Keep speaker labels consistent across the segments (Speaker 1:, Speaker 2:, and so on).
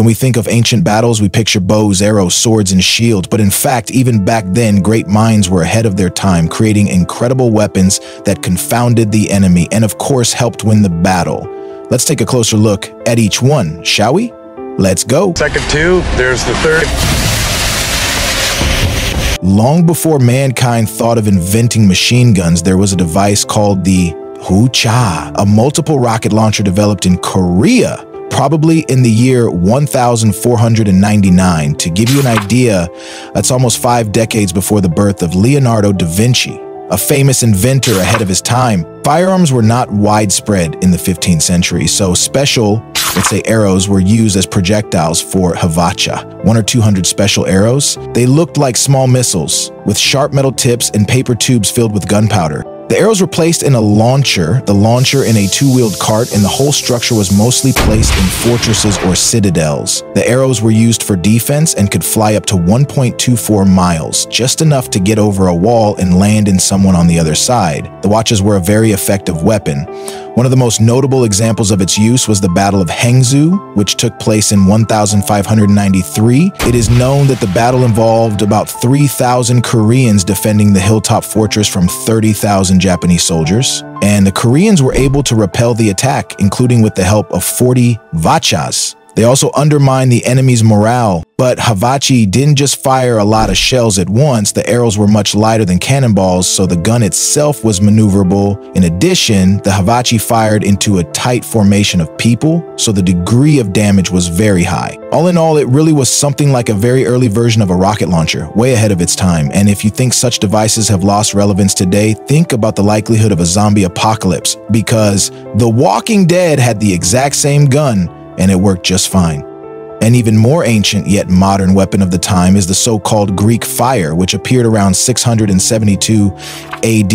Speaker 1: When we think of ancient battles, we picture bows, arrows, swords, and shields, but in fact, even back then, great minds were ahead of their time, creating incredible weapons that confounded the enemy and of course helped win the battle. Let's take a closer look at each one, shall we? Let's go.
Speaker 2: Second two, there's the third.
Speaker 1: Long before mankind thought of inventing machine guns, there was a device called the Hwucha, a multiple rocket launcher developed in Korea, probably in the year 1499. To give you an idea, that's almost 5 decades before the birth of Leonardo da Vinci, a famous inventor ahead of his time. Firearms were not widespread in the 15th century, so special, let's say, arrows were used as projectiles for Hwucha. 100 or 200 special arrows. They looked like small missiles with sharp metal tips and paper tubes filled with gunpowder. The arrows were placed in a launcher, the launcher in a 2-wheeled cart, and the whole structure was mostly placed in fortresses or citadels. The arrows were used for defense and could fly up to 1.24 miles, just enough to get over a wall and land in someone on the other side. The Hwuchas were a very effective weapon. One of the most notable examples of its use was the Battle of Hangzhou, which took place in 1593. It is known that the battle involved about 3,000 Koreans defending the hilltop fortress from 30,000 Japanese soldiers, and the Koreans were able to repel the attack, including with the help of 40 Hwachas. They also undermined the enemy's morale, but Hwucha didn't just fire a lot of shells at once. The arrows were much lighter than cannonballs, so the gun itself was maneuverable. In addition, the Hwucha fired into a tight formation of people, so the degree of damage was very high. All in all, it really was something like a very early version of a rocket launcher, way ahead of its time. And if you think such devices have lost relevance today, think about the likelihood of a zombie apocalypse, because The Walking Dead had the exact same gun, and it worked just fine. An even more ancient yet modern weapon of the time is the so-called Greek fire, which appeared around 672 AD.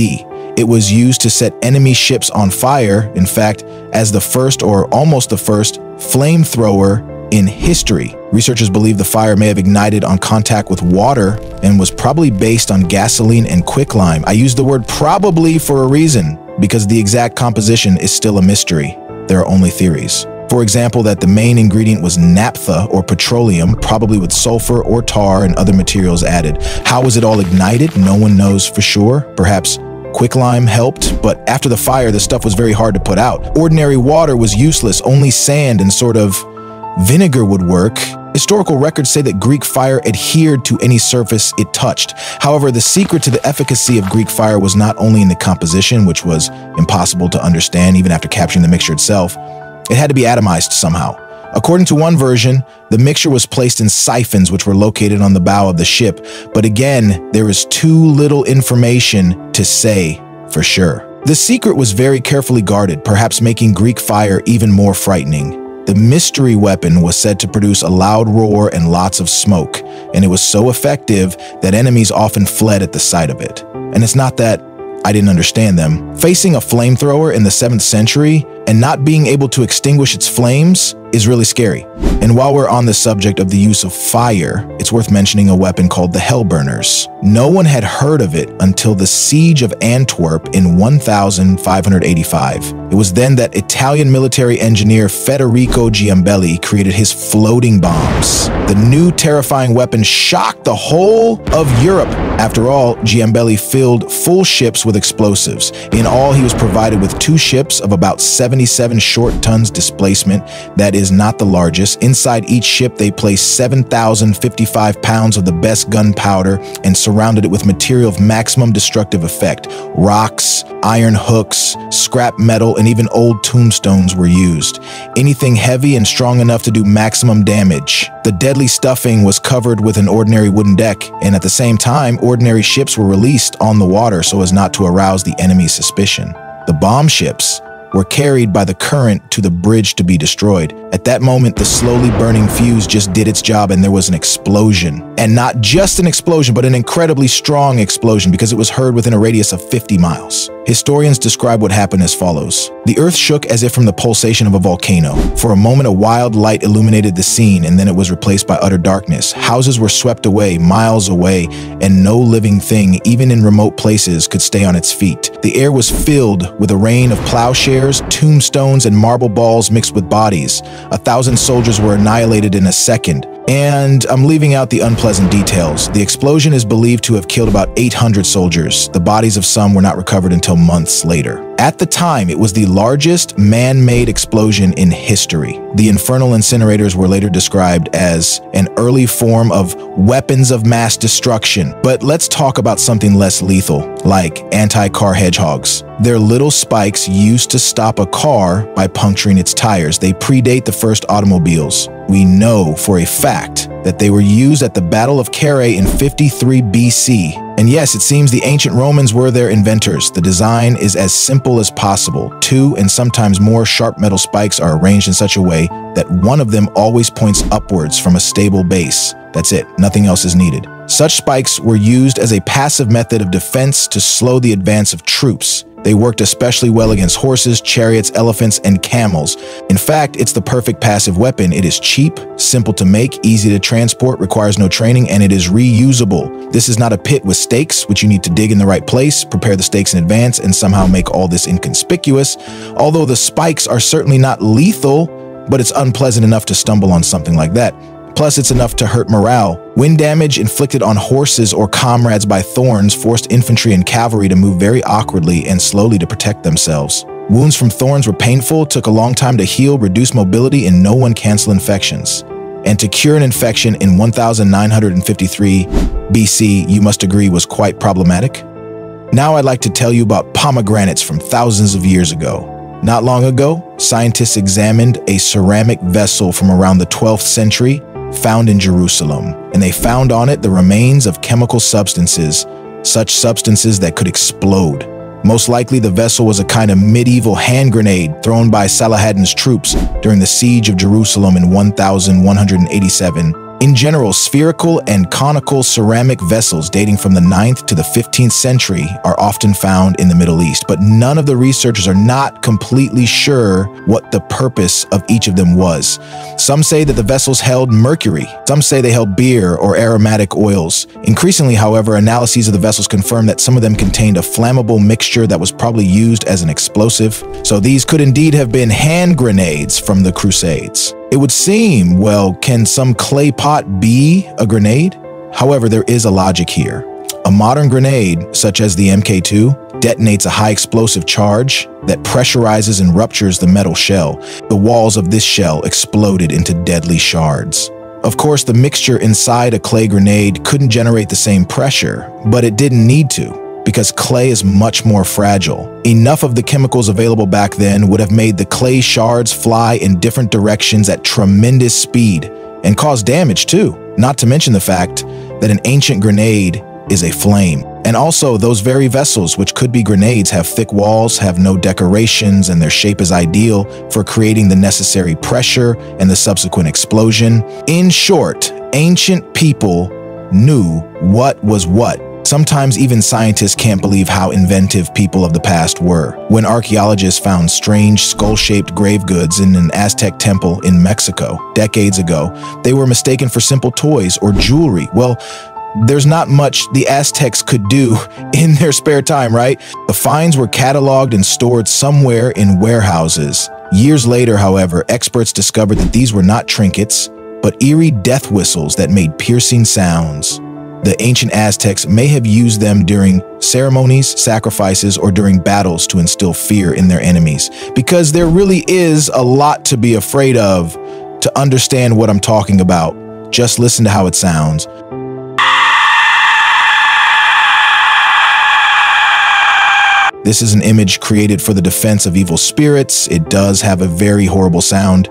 Speaker 1: It was used to set enemy ships on fire, in fact, as the first or almost the first flamethrower in history. Researchers believe the fire may have ignited on contact with water and was probably based on gasoline and quicklime. I use the word probably for a reason, because the exact composition is still a mystery. There are only theories. For example, that the main ingredient was naphtha or petroleum, probably with sulfur or tar and other materials added. How was it all ignited? No one knows for sure. Perhaps quicklime helped, but after the fire, the stuff was very hard to put out. Ordinary water was useless. Only sand and sort of vinegar would work. Historical records say that Greek fire adhered to any surface it touched. However, the secret to the efficacy of Greek fire was not only in the composition, which was impossible to understand even after capturing the mixture itself. It had to be atomized somehow. According to one version, the mixture was placed in siphons which were located on the bow of the ship, but again, there is too little information to say for sure. The secret was very carefully guarded, perhaps making Greek fire even more frightening. The mystery weapon was said to produce a loud roar and lots of smoke, and it was so effective that enemies often fled at the sight of it. And it's not that I didn't understand them. Facing a flamethrower in the 7th century and not being able to extinguish its flames is really scary. And while we're on the subject of the use of fire, it's worth mentioning a weapon called the Hellburners. No one had heard of it until the siege of Antwerp in 1585. It was then that Italian military engineer Federico Giambelli created his floating bombs. The new terrifying weapon shocked the whole of Europe. After all, Giambelli filled full ships with explosives. In all, he was provided with 2 ships of about 77 short tons displacement. That is not the largest. Inside each ship, they placed 7,055 pounds of the best gunpowder and surrounded it with material of maximum destructive effect. Rocks, iron hooks, scrap metal, and even old tombstones were used. Anything heavy and strong enough to do maximum damage. The deadly stuffing was covered with an ordinary wooden deck, and at the same time, ordinary ships were released on the water so as not to arouse the enemy's suspicion. The bomb ships were carried by the current to the bridge to be destroyed. At that moment, the slowly burning fuse just did its job and there was an explosion. And not just an explosion, but an incredibly strong explosion because it was heard within a radius of 50 miles. Historians describe what happened as follows. The earth shook as if from the pulsation of a volcano. For a moment, a wild light illuminated the scene, and then it was replaced by utter darkness. Houses were swept away, miles away, and no living thing, even in remote places, could stay on its feet. The air was filled with a rain of plowshares, tombstones, and marble balls mixed with bodies. 1,000 soldiers were annihilated in a second. And I'm leaving out the unpleasant details. The explosion is believed to have killed about 800 soldiers. The bodies of some were not recovered until months later. At the time, it was the largest man-made explosion in history. The infernal incinerators were later described as an early form of weapons of mass destruction. But let's talk about something less lethal, like anti-car hedgehogs. They're little spikes used to stop a car by puncturing its tires. They predate the first automobiles. We know for a fact that they were used at the Battle of Carrhae in 53 BC. And yes, it seems the ancient Romans were their inventors. The design is as simple as possible. 2 and sometimes more sharp metal spikes are arranged in such a way that one of them always points upwards from a stable base. That's it, nothing else is needed. Such spikes were used as a passive method of defense to slow the advance of troops. They worked especially well against horses, chariots, elephants, and camels. In fact, it's the perfect passive weapon. It is cheap, simple to make, easy to transport, requires no training, and it is reusable. This is not a pit with stakes, which you need to dig in the right place, prepare the stakes in advance, and somehow make all this inconspicuous. Although the spikes are certainly not lethal, but it's unpleasant enough to stumble on something like that. Plus, it's enough to hurt morale. Wind damage inflicted on horses or comrades by thorns forced infantry and cavalry to move very awkwardly and slowly to protect themselves. Wounds from thorns were painful, took a long time to heal, reduced mobility, and no one cancel infections. And to cure an infection in 1953 BC, you must agree, was quite problematic. Now I'd like to tell you about pomegranates from thousands of years ago. Not long ago, scientists examined a ceramic vessel from around the 12th century found in Jerusalem, and they found on it the remains of chemical substances, such substances that could explode. Most likely the vessel was a kind of medieval hand grenade thrown by Saladin's troops during the siege of Jerusalem in 1187. In general, spherical and conical ceramic vessels dating from the 9th to the 15th century are often found in the Middle East, but none of the researchers are not completely sure what the purpose of each of them was. Some say that the vessels held mercury. Some say they held beer or aromatic oils. Increasingly, however, analyses of the vessels confirm that some of them contained a flammable mixture that was probably used as an explosive. So these could indeed have been hand grenades from the Crusades. It would seem, well, can some clay pot be a grenade? However, there is a logic here. A modern grenade, such as the Mk2, detonates a high explosive charge that pressurizes and ruptures the metal shell. The walls of this shell exploded into deadly shards. Of course, the mixture inside a clay grenade couldn't generate the same pressure, but it didn't need to, because clay is much more fragile. Enough of the chemicals available back then would have made the clay shards fly in different directions at tremendous speed and cause damage too, not to mention the fact that an ancient grenade is a flame. And also, those very vessels, which could be grenades, have thick walls, have no decorations, and their shape is ideal for creating the necessary pressure and the subsequent explosion. In short, ancient people knew what was what. Sometimes even scientists can't believe how inventive people of the past were. When archaeologists found strange skull-shaped grave goods in an Aztec temple in Mexico decades ago, they were mistaken for simple toys or jewelry. Well, there's not much the Aztecs could do in their spare time, right? The finds were cataloged and stored somewhere in warehouses. Years later, however, experts discovered that these were not trinkets, but eerie death whistles that made piercing sounds. The ancient Aztecs may have used them during ceremonies, sacrifices, or during battles to instill fear in their enemies. Because there really is a lot to be afraid of to understand what I'm talking about. Just listen to how it sounds. This is an image created for the defense of evil spirits. It does have a very horrible sound.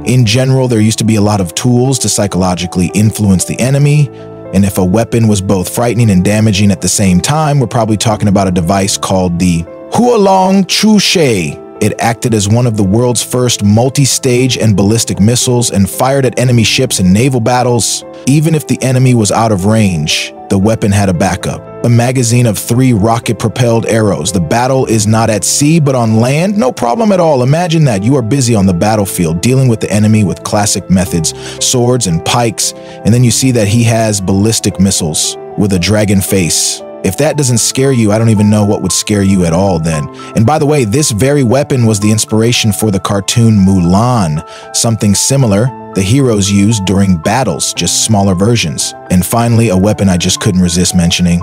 Speaker 1: In general, there used to be a lot of tools to psychologically influence the enemy. And if a weapon was both frightening and damaging at the same time, we're probably talking about a device called the Hualong Chushi. It acted as one of the world's first multi-stage and ballistic missiles and fired at enemy ships in naval battles. Even if the enemy was out of range, the weapon had a backup. a magazine of 3 rocket-propelled arrows. The battle is not at sea, but on land? No problem at all. Imagine that. You are busy on the battlefield, dealing with the enemy with classic methods, swords and pikes, and then you see that he has ballistic missiles with a dragon face. If that doesn't scare you, I don't even know what would scare you at all then. And by the way, this very weapon was the inspiration for the cartoon Mulan, something similar the heroes used during battles, just smaller versions. And finally, a weapon I just couldn't resist mentioning,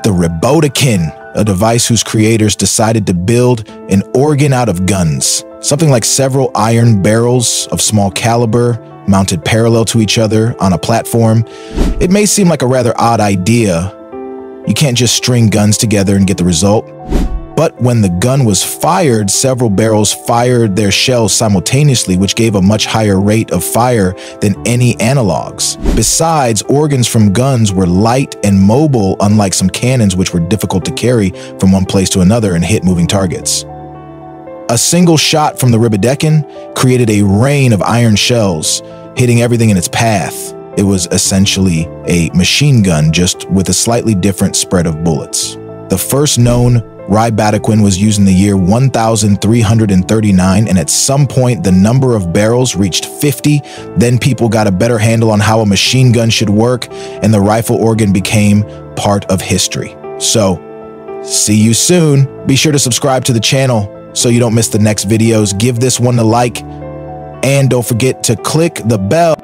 Speaker 1: the Robotikin, a device whose creators decided to build an organ out of guns, something like several iron barrels of small caliber mounted parallel to each other on a platform. It may seem like a rather odd idea. You can't just string guns together and get the result. But when the gun was fired, several barrels fired their shells simultaneously, which gave a much higher rate of fire than any analogs. Besides, organs from guns were light and mobile, unlike some cannons which were difficult to carry from one place to another and hit moving targets. A single shot from the Robotikin created a rain of iron shells, hitting everything in its path. It was essentially a machine gun, just with a slightly different spread of bullets. The first known Robotikin was used in the year 1339, and at some point the number of barrels reached 50. Then people got a better handle on how a machine gun should work, and the rifle organ became part of history. So, see you soon. Be sure to subscribe to the channel so you don't miss the next videos. Give this one a like, and don't forget to click the bell.